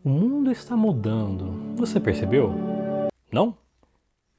O mundo está mudando. Você percebeu? Não?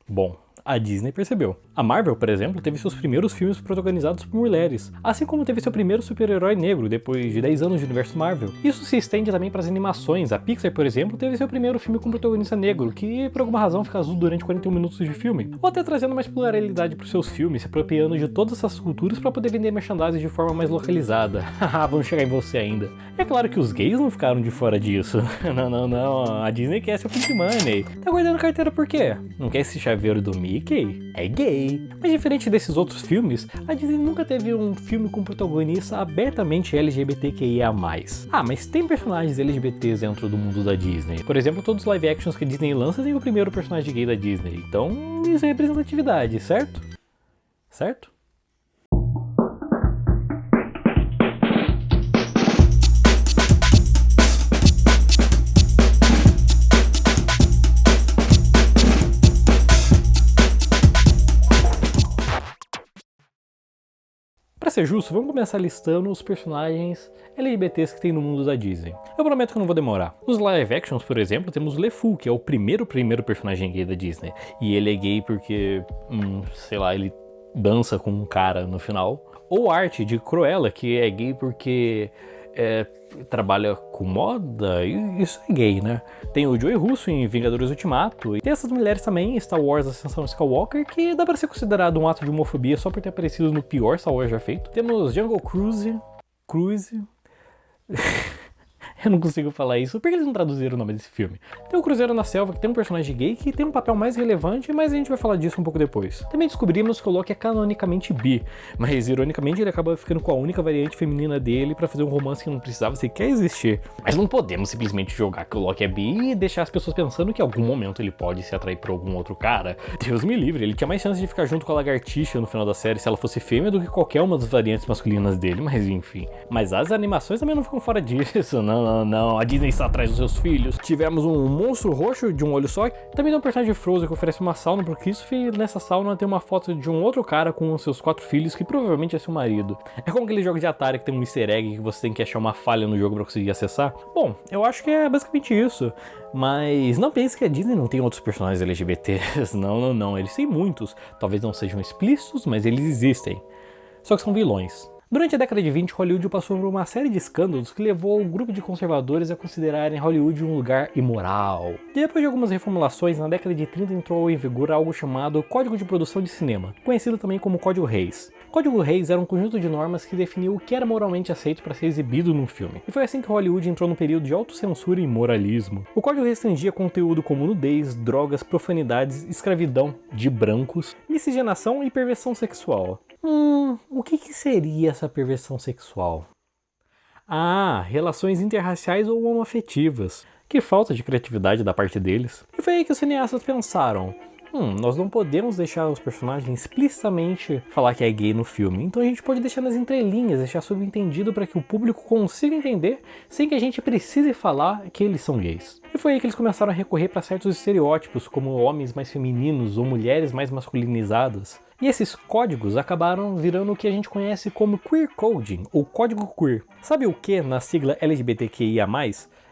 Bom, a Disney percebeu. A Marvel, por exemplo, teve seus primeiros filmes protagonizados por mulheres, assim como teve seu primeiro super-herói negro depois de 10 anos de universo Marvel. Isso se estende também para as animações. A Pixar, por exemplo, teve seu primeiro filme com protagonista negro, que por alguma razão fica azul durante 41 minutos de filme, ou até trazendo mais pluralidade para os seus filmes, se apropriando de todas essas culturas para poder vender merchandising de forma mais localizada. Haha, vamos chegar em você ainda. É claro que os gays não ficaram de fora disso. Não, a Disney quer seu Pink Money. Tá guardando carteira por quê? Não quer esse chaveiro do Mickey? É gay. Mas diferente desses outros filmes, a Disney nunca teve um filme com protagonista abertamente LGBTQIA+. Ah, mas tem personagens LGBTs dentro do mundo da Disney. Por exemplo, todos os live actions que a Disney lança tem o primeiro personagem gay da Disney. Então, isso é representatividade, certo? Certo? Pra ser justo, vamos começar listando os personagens LGBTs que tem no mundo da Disney. Eu prometo que eu não vou demorar. Nos live actions, por exemplo, temos o LeFou, que é o primeiro personagem gay da Disney. E ele é gay porque, sei lá, ele dança com um cara no final. Ou Art, de Cruella, que é gay porque trabalha com moda, e isso é gay, né? Tem o Joey Russo em Vingadores Ultimato, e tem essas mulheres também em Star Wars Ascensão Skywalker, que dá pra ser considerado um ato de homofobia só por ter aparecido no pior Star Wars já feito. Temos Jungle Cruise... Eu não consigo falar isso, porque eles não traduziram o nome desse filme. Tem o Cruzeiro na Selva, que tem um personagem gay que tem um papel mais relevante, mas a gente vai falar disso um pouco depois. Também descobrimos que o Loki é canonicamente bi, mas ironicamente ele acaba ficando com a única variante feminina dele pra fazer um romance que não precisava sequer existir. Mas não podemos simplesmente jogar que o Loki é bi e deixar as pessoas pensando que em algum momento ele pode se atrair por algum outro cara. Deus me livre, ele tinha mais chance de ficar junto com a lagartixa no final da série se ela fosse fêmea do que qualquer uma das variantes masculinas dele, mas enfim. Mas as animações também não ficam fora disso, não, a Disney está atrás dos seus filhos. Tivemos um monstro roxo de um olho só. Também tem um personagem de Frozen que oferece uma sauna pro Christopher, e nessa sauna tem uma foto de um outro cara com os seus 4 filhos, que provavelmente é seu marido. É como aquele jogo de Atari que tem um easter egg que você tem que achar uma falha no jogo pra conseguir acessar. Bom, eu acho que é basicamente isso. Mas não pense que a Disney não tem outros personagens LGBTs. Não, eles têm muitos. Talvez não sejam explícitos, mas eles existem. Só que são vilões. Durante a década de 20, Hollywood passou por uma série de escândalos que levou um grupo de conservadores a considerarem Hollywood um lugar imoral. Depois de algumas reformulações, na década de 30 entrou em vigor algo chamado Código de Produção de Cinema, conhecido também como Código Hays. Código Hays era um conjunto de normas que definiu o que era moralmente aceito para ser exibido num filme. E foi assim que Hollywood entrou num período de autocensura e moralismo. O código restringia conteúdo como nudez, drogas, profanidades, escravidão de brancos, miscigenação e perversão sexual. O que seria essa perversão sexual? Ah, relações interraciais ou homoafetivas. Que falta de criatividade da parte deles. E foi aí que os cineastas pensaram: nós não podemos deixar os personagens explicitamente falar que é gay no filme, então a gente pode deixar nas entrelinhas, deixar subentendido para que o público consiga entender sem que a gente precise falar que eles são gays. E foi aí que eles começaram a recorrer para certos estereótipos, como homens mais femininos ou mulheres mais masculinizadas. E esses códigos acabaram virando o que a gente conhece como Queer Coding, ou Código Queer. Sabe o que na sigla LGBTQIA+?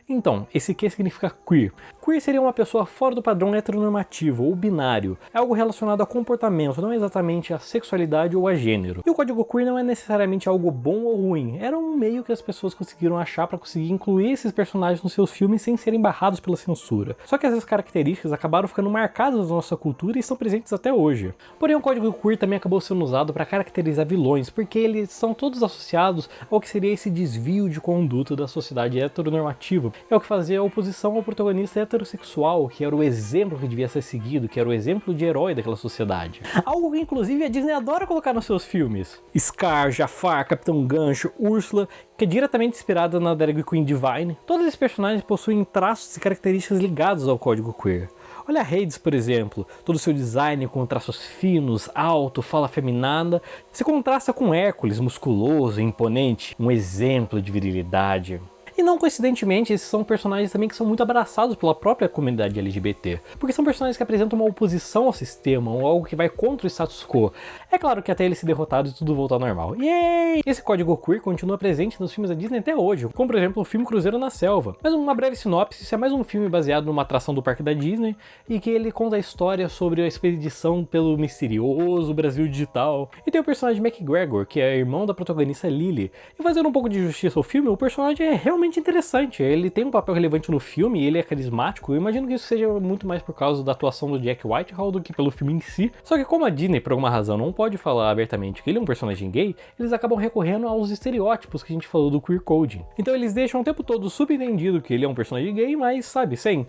Então, esse Q significa queer. Queer seria uma pessoa fora do padrão heteronormativo ou binário. É algo relacionado a comportamento, não exatamente a sexualidade ou a gênero. E o código queer não é necessariamente algo bom ou ruim. Era um meio que as pessoas conseguiram achar para conseguir incluir esses personagens nos seus filmes sem serem barrados pela censura. Só que essas características acabaram ficando marcadas na nossa cultura e estão presentes até hoje. Porém, o código queer também acabou sendo usado para caracterizar vilões, porque eles são todos associados ao que seria esse desvio de conduta da sociedade heteronormativa. É o que fazia a oposição ao protagonista heterossexual, que era o exemplo que devia ser seguido, que era o exemplo de herói daquela sociedade. Algo que inclusive a Disney adora colocar nos seus filmes. Scar, Jafar, Capitão Gancho, Úrsula, que é diretamente inspirada na drag queen Divine. Todos esses personagens possuem traços e características ligados ao código queer. Olha a Hades, por exemplo, todo o seu design com traços finos, alto, fala afeminada, se contrasta com Hércules, musculoso e imponente, um exemplo de virilidade. E não coincidentemente, esses são personagens também que são muito abraçados pela própria comunidade LGBT, porque são personagens que apresentam uma oposição ao sistema, ou algo que vai contra o status quo. É claro que até eles se derrotados e tudo voltar ao normal. Yay! Esse código queer continua presente nos filmes da Disney até hoje, como por exemplo o filme Cruzeiro na Selva. Mas uma breve sinopse, isso é mais um filme baseado numa atração do parque da Disney, e que ele conta a história sobre a expedição pelo misterioso Brasil digital. E tem o personagem McGregor, que é irmão da protagonista Lily. E fazendo um pouco de justiça ao filme, o personagem é realmente interessante. Ele tem um papel relevante no filme, ele é carismático. Eu imagino que isso seja muito mais por causa da atuação do Jack Whitehall do que pelo filme em si. Só que como a Disney, por alguma razão, não pode falar abertamente que ele é um personagem gay, eles acabam recorrendo aos estereótipos que a gente falou do queer coding. Então eles deixam o tempo todo subentendido que ele é um personagem gay, mas sabe, sem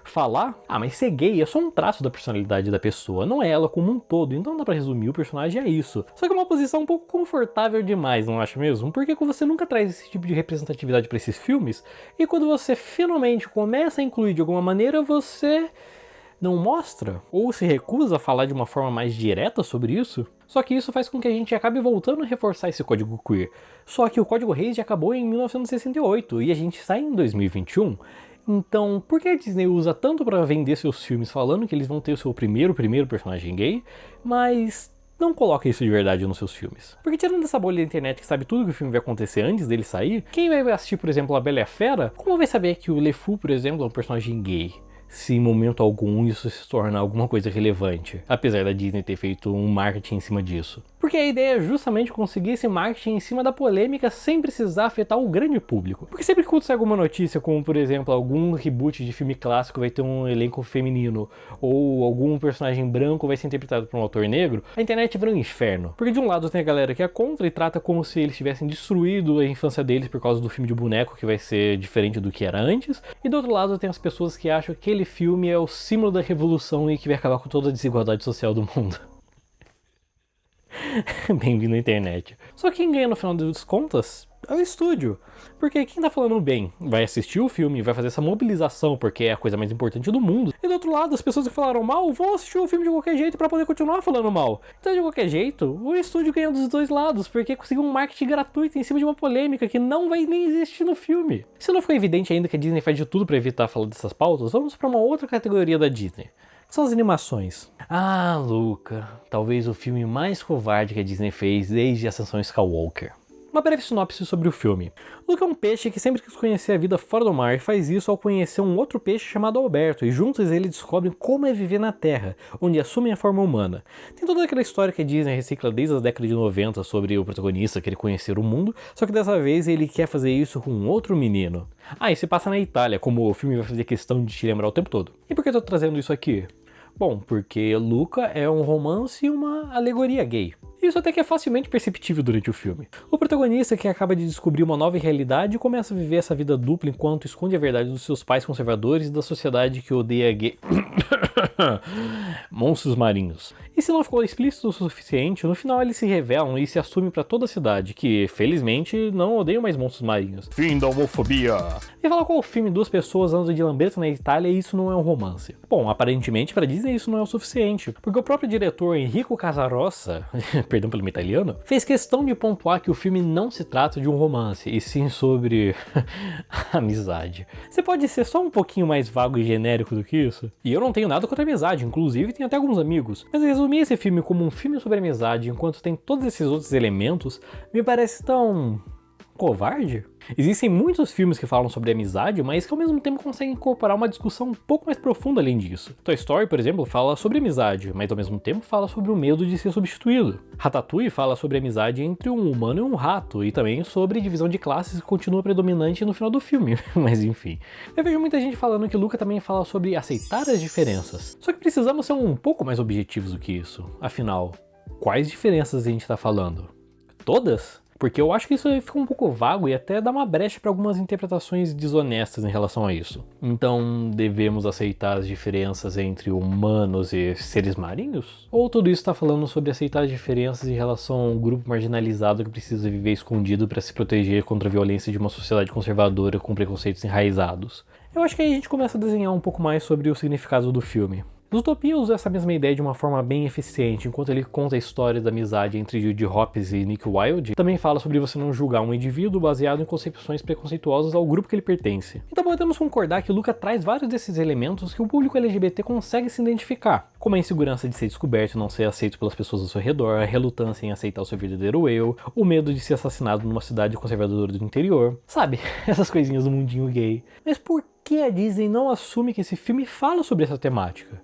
falar, mas ser gay é só um traço da personalidade da pessoa, não é ela como um todo, então dá pra resumir o personagem a isso. Só que é uma posição um pouco confortável demais, não acha mesmo? Porque você nunca traz esse tipo de representatividade pra esses filmes, e quando você finalmente começa a incluir de alguma maneira, você não mostra, ou se recusa a falar de uma forma mais direta sobre isso. Só que isso faz com que a gente acabe voltando a reforçar esse código queer. Só que o código Hays já acabou em 1968 e a gente está em 2021. Então, por que a Disney usa tanto para vender seus filmes falando que eles vão ter o seu primeiro personagem gay, mas não coloca isso de verdade nos seus filmes? Porque tirando essa bolha da internet que sabe tudo que o filme vai acontecer antes dele sair, quem vai assistir, por exemplo, A Bela e a Fera, como vai saber que o LeFou, por exemplo, é um personagem gay? Se em momento algum isso se torna alguma coisa relevante, apesar da Disney ter feito um marketing em cima disso. Porque a ideia é justamente conseguir esse marketing em cima da polêmica sem precisar afetar o grande público. Porque sempre que sai alguma notícia, como por exemplo, algum reboot de filme clássico vai ter um elenco feminino, ou algum personagem branco vai ser interpretado por um autor negro, a internet vira um inferno. Porque de um lado tem a galera que é contra e trata como se eles tivessem destruído a infância deles por causa do filme de boneco que vai ser diferente do que era antes, e do outro lado tem as pessoas que acham que aquele filme é o símbolo da revolução e que vai acabar com toda a desigualdade social do mundo. Bem-vindo à internet. Só que quem ganha no final das contas é o estúdio. Porque quem tá falando bem vai assistir o filme, vai fazer essa mobilização porque é a coisa mais importante do mundo. E do outro lado, as pessoas que falaram mal vão assistir o filme de qualquer jeito pra poder continuar falando mal. Então, de qualquer jeito, o estúdio ganha dos dois lados, porque conseguiu um marketing gratuito em cima de uma polêmica que não vai nem existir no filme. Se não ficou evidente ainda que a Disney faz de tudo pra evitar falar dessas pautas, vamos pra uma outra categoria da Disney. São as animações. Luca, talvez o filme mais covarde que a Disney fez desde a Ascensão Skywalker. Uma breve sinopse sobre o filme. Luca é um peixe que sempre quis conhecer a vida fora do mar e faz isso ao conhecer um outro peixe chamado Alberto, e juntos eles descobrem como é viver na Terra, onde assumem a forma humana. Tem toda aquela história que a Disney recicla desde as décadas de 90 sobre o protagonista querer conhecer o mundo, só que dessa vez ele quer fazer isso com um outro menino. E se passa na Itália, como o filme vai fazer questão de te lembrar o tempo todo. E por que eu tô trazendo isso aqui? Bom, porque Luca é um romance e uma alegoria gay. Isso até que é facilmente perceptível durante o filme. O protagonista, que acaba de descobrir uma nova realidade, começa a viver essa vida dupla enquanto esconde a verdade dos seus pais conservadores e da sociedade que odeia gay... monstros marinhos. E se não ficou explícito o suficiente, no final eles se revelam e se assumem pra toda a cidade, que felizmente não odeiam mais monstros marinhos. Fim da homofobia! E falar qual filme duas pessoas andam de lambreta na Itália e isso não é um romance. Bom, aparentemente pra Disney isso não é o suficiente, porque o próprio diretor Enrico Casarossa, perdão pelo italiano, fez questão de pontuar que o filme não se trata de um romance, e sim sobre amizade. Você pode ser só um pouquinho mais vago e genérico do que isso? E eu não tenho nada contra amizade, inclusive tenho até alguns amigos, mas resumir esse filme como um filme sobre amizade enquanto tem todos esses outros elementos me parece tão... covarde? Existem muitos filmes que falam sobre amizade, mas que ao mesmo tempo conseguem incorporar uma discussão um pouco mais profunda além disso. Toy Story, por exemplo, fala sobre amizade, mas ao mesmo tempo fala sobre o medo de ser substituído. Ratatouille fala sobre amizade entre um humano e um rato, e também sobre divisão de classes que continua predominante no final do filme, mas enfim. Eu vejo muita gente falando que Luca também fala sobre aceitar as diferenças. Só que precisamos ser um pouco mais objetivos do que isso. Afinal, quais diferenças a gente tá falando? Todas? Porque eu acho que isso fica um pouco vago e até dá uma brecha para algumas interpretações desonestas em relação a isso. Então, devemos aceitar as diferenças entre humanos e seres marinhos? Ou tudo isso está falando sobre aceitar as diferenças em relação a um grupo marginalizado que precisa viver escondido para se proteger contra a violência de uma sociedade conservadora com preconceitos enraizados? Eu acho que aí a gente começa a desenhar um pouco mais sobre o significado do filme. Zootopia usa essa mesma ideia de uma forma bem eficiente, enquanto ele conta a história da amizade entre Judy Hopps e Nick Wilde, também fala sobre você não julgar um indivíduo baseado em concepções preconceituosas ao grupo que ele pertence. Então podemos concordar que Luca traz vários desses elementos que o público LGBT consegue se identificar, como a insegurança de ser descoberto e não ser aceito pelas pessoas ao seu redor, a relutância em aceitar o seu verdadeiro eu, o medo de ser assassinado numa cidade conservadora do interior, sabe? Essas coisinhas do mundinho gay. Mas por que a Disney não assume que esse filme fala sobre essa temática?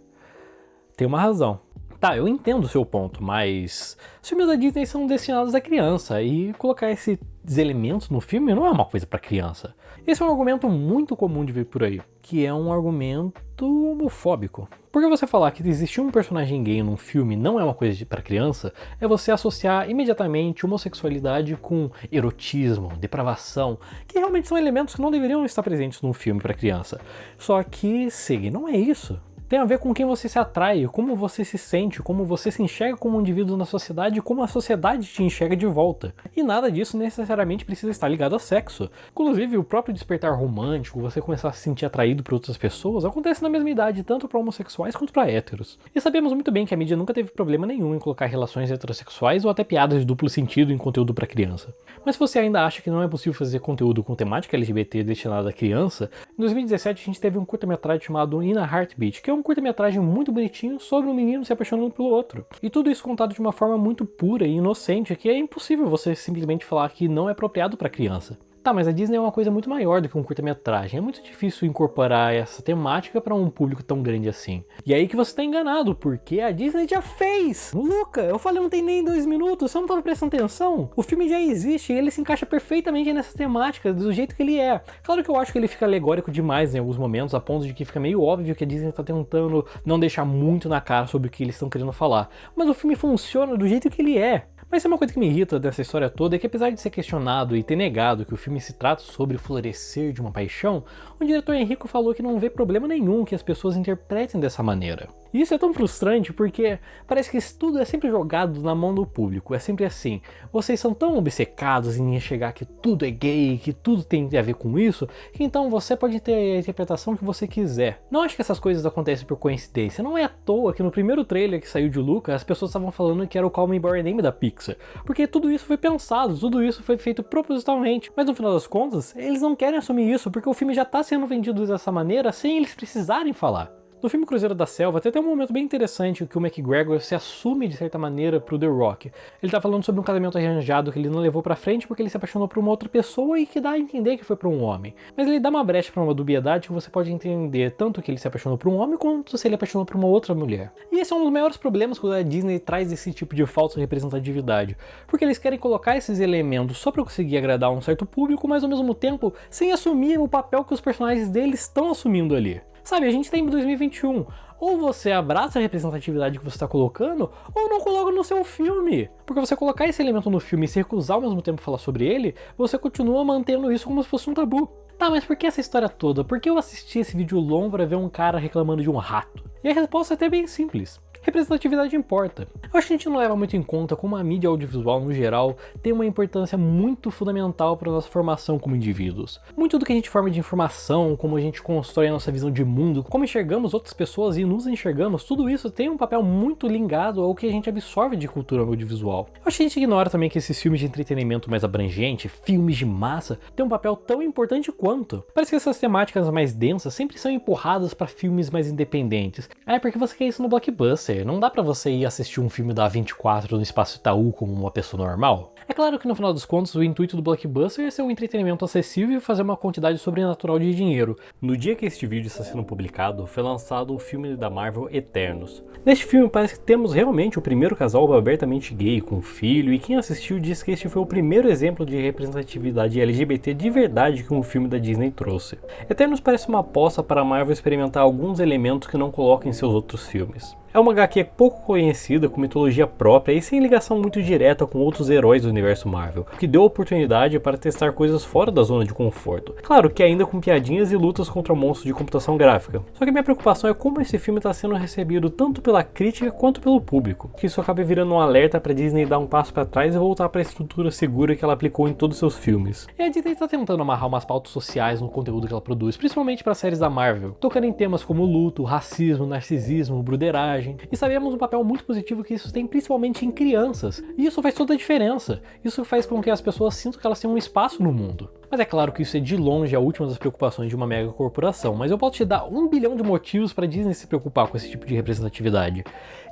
Tem uma razão. Tá, eu entendo o seu ponto, mas os filmes da Disney são destinados à criança e colocar esses elementos no filme não é uma coisa pra criança. Esse é um argumento muito comum de ver por aí, que é um argumento homofóbico. Porque você falar que existir um personagem gay num filme não é uma coisa pra criança, é você associar imediatamente homossexualidade com erotismo, depravação, que realmente são elementos que não deveriam estar presentes num filme pra criança. Só que, Sig, não é isso. Tem a ver com quem você se atrai, como você se sente, como você se enxerga como um indivíduo na sociedade e como a sociedade te enxerga de volta. E nada disso necessariamente precisa estar ligado ao sexo. Inclusive, o próprio despertar romântico, você começar a se sentir atraído por outras pessoas, acontece na mesma idade, tanto para homossexuais quanto para héteros. E sabemos muito bem que a mídia nunca teve problema nenhum em colocar relações heterossexuais ou até piadas de duplo sentido em conteúdo para criança. Mas se você ainda acha que não é possível fazer conteúdo com temática LGBT destinada à criança, em 2017 a gente teve um curta-metragem chamado In a Heartbeat, que é um curta-metragem muito bonitinho sobre um menino se apaixonando pelo outro. E tudo isso contado de uma forma muito pura e inocente, que é impossível você simplesmente falar que não é apropriado para criança. Tá, mas a Disney é uma coisa muito maior do que um curta-metragem. É muito difícil incorporar essa temática para um público tão grande assim. E aí que você tá enganado, porque a Disney já fez! Luca, eu falei não tem nem 2 minutos, você não tava prestando atenção? O filme já existe e ele se encaixa perfeitamente nessa temática, do jeito que ele é. Claro que eu acho que ele fica alegórico demais em alguns momentos, a ponto de que fica meio óbvio que a Disney tá tentando não deixar muito na cara sobre o que eles estão querendo falar. Mas o filme funciona do jeito que ele é. Mas uma coisa que me irrita dessa história toda é que, apesar de ser questionado e ter negado que o filme se trata sobre o florescer de uma paixão, o diretor Enrico falou que não vê problema nenhum que as pessoas interpretem dessa maneira. E isso é tão frustrante porque parece que isso tudo é sempre jogado na mão do público, é sempre assim, vocês são tão obcecados em enxergar que tudo é gay, que tudo tem a ver com isso, que então você pode ter a interpretação que você quiser. Não acho que essas coisas acontecem por coincidência, não é à toa que no primeiro trailer que saiu de Luca, as pessoas estavam falando que era o Call Me By Your Name da Pixar, porque tudo isso foi pensado, tudo isso foi feito propositalmente, mas no final das contas, eles não querem assumir isso porque o filme já está sendo vendido dessa maneira sem eles precisarem falar. No filme Cruzeiro da Selva tem até um momento bem interessante que o McGregor se assume de certa maneira pro The Rock. Ele tá falando sobre um casamento arranjado que ele não levou pra frente porque ele se apaixonou por uma outra pessoa e que dá a entender que foi por um homem. Mas ele dá uma brecha pra uma dubiedade que você pode entender tanto que ele se apaixonou por um homem quanto se ele apaixonou por uma outra mulher. E esse é um dos maiores problemas quando a Disney traz esse tipo de falsa representatividade, porque eles querem colocar esses elementos só pra conseguir agradar um certo público, mas ao mesmo tempo sem assumir o papel que os personagens deles estão assumindo ali. Sabe, a gente tá em 2021, ou você abraça a representatividade que você está colocando, ou não coloca no seu filme. Porque você colocar esse elemento no filme e se recusar ao mesmo tempo falar sobre ele, você continua mantendo isso como se fosse um tabu. Tá, mas por que essa história toda? Por que eu assisti esse vídeo longo pra ver um cara reclamando de um rato? E a resposta é até bem simples. Representatividade importa. Eu acho que a gente não leva muito em conta como a mídia audiovisual, no geral, tem uma importância muito fundamental para a nossa formação como indivíduos. Muito do que a gente forma de informação, como a gente constrói a nossa visão de mundo, como enxergamos outras pessoas e nos enxergamos, tudo isso tem um papel muito ligado ao que a gente absorve de cultura audiovisual. Eu acho que a gente ignora também que esses filmes de entretenimento mais abrangente, filmes de massa, têm um papel tão importante quanto. Parece que essas temáticas mais densas sempre são empurradas para filmes mais independentes. É porque você quer isso no blockbuster. Não dá pra você ir assistir um filme da 24 no Espaço Itaú como uma pessoa normal. É claro que no final dos contos o intuito do blockbuster é ser um entretenimento acessível e fazer uma quantidade sobrenatural de dinheiro. No dia que este vídeo está sendo publicado, foi lançado o filme da Marvel Eternos. Neste filme parece que temos realmente o primeiro casal abertamente gay com filho, e quem assistiu diz que este foi o primeiro exemplo de representatividade LGBT de verdade que um filme da Disney trouxe. Eternos parece uma aposta para a Marvel experimentar alguns elementos que não coloca em seus outros filmes. É uma HQ pouco conhecida, com mitologia própria e sem ligação muito direta com outros heróis do universo Marvel, o que deu oportunidade para testar coisas fora da zona de conforto. Claro que ainda com piadinhas e lutas contra monstros de computação gráfica. Só que minha preocupação é como esse filme está sendo recebido tanto pela crítica quanto pelo público, que isso acaba virando um alerta para Disney dar um passo para trás e voltar para a estrutura segura que ela aplicou em todos os seus filmes. E a Disney está tentando amarrar umas pautas sociais no conteúdo que ela produz, principalmente para séries da Marvel, tocando em temas como luto, racismo, narcisismo, bruderagem. E sabemos um papel muito positivo que isso tem principalmente em crianças. E isso faz toda a diferença. Isso faz com que as pessoas sintam que elas têm um espaço no mundo. Mas é claro que isso é de longe a última das preocupações de uma mega corporação, mas eu posso te dar 1 bilhão de motivos para Disney se preocupar com esse tipo de representatividade.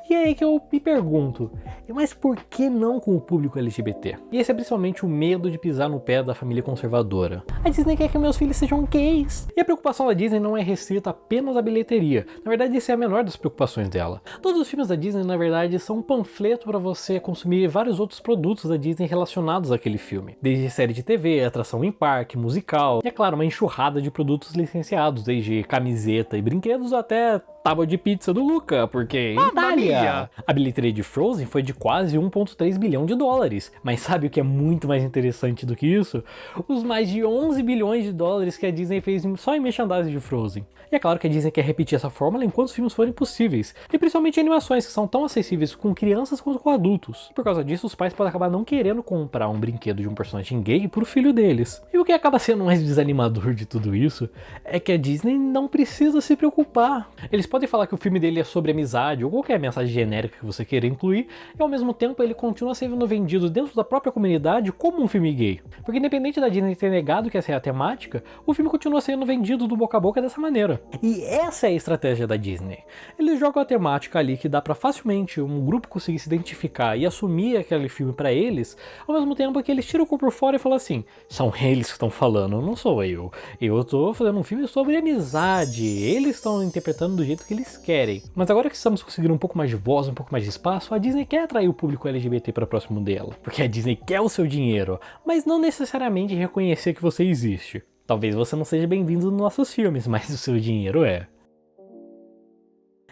E é aí que eu me pergunto, mas por que não com o público LGBT? E esse é principalmente o medo de pisar no pé da família conservadora. A Disney quer que meus filhos sejam gays. E a preocupação da Disney não é restrita apenas à bilheteria. Na verdade, essa é a menor das preocupações dela. Todos os filmes da Disney, na verdade, são um panfleto para você consumir vários outros produtos da Disney relacionados àquele filme. Desde série de TV, atração em parque, musical, e é claro, uma enxurrada de produtos licenciados, desde camiseta e brinquedos até tábua de pizza do Luca, porque em Itália, a bilheteria de Frozen foi de quase 1,3 bilhão de dólares. Mas sabe o que é muito mais interessante do que isso? Os mais de 11 bilhões de dólares que a Disney fez só em merchandising de Frozen. E é claro que a Disney quer repetir essa fórmula enquanto os filmes forem possíveis, e principalmente animações que são tão acessíveis com crianças quanto com adultos. Por causa disso, os pais podem acabar não querendo comprar um brinquedo de um personagem gay pro filho deles. E o que acaba sendo mais desanimador de tudo isso é que a Disney não precisa se preocupar. Eles podem falar que o filme dele é sobre amizade ou qualquer mensagem genérica que você queira incluir, e ao mesmo tempo ele continua sendo vendido dentro da própria comunidade como um filme gay. Porque independente da Disney ter negado que essa é a temática, o filme continua sendo vendido do boca a boca dessa maneira. E essa é a estratégia da Disney. Eles jogam a temática ali que dá pra facilmente um grupo conseguir se identificar e assumir aquele filme pra eles, ao mesmo tempo que eles tiram o corpo por fora e falam assim, são eles que estão falando, não sou eu. Eu tô fazendo um filme sobre amizade, eles estão interpretando do jeito que eles querem. Mas agora que estamos conseguindo um pouco mais de voz, um pouco mais de espaço, a Disney quer atrair o público LGBT para próximo dela. Porque a Disney quer o seu dinheiro, mas não necessariamente reconhecer que você existe. Talvez você não seja bem-vindo nos nossos filmes, mas o seu dinheiro é.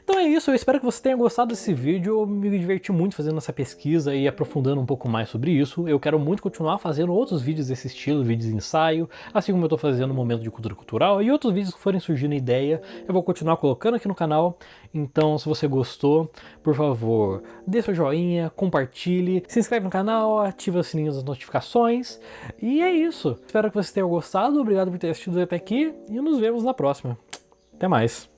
Então é isso, eu espero que você tenha gostado desse vídeo, eu me diverti muito fazendo essa pesquisa e aprofundando um pouco mais sobre isso. Eu quero muito continuar fazendo outros vídeos desse estilo, vídeos de ensaio, assim como eu tô fazendo no Momento de Cultura Cultural, e outros vídeos que forem surgindo ideia, eu vou continuar colocando aqui no canal. Então se você gostou, por favor, dê seu joinha, compartilhe, se inscreve no canal, ativa o sininho das notificações, e é isso. Espero que você tenha gostado, obrigado por ter assistido até aqui, e nos vemos na próxima. Até mais!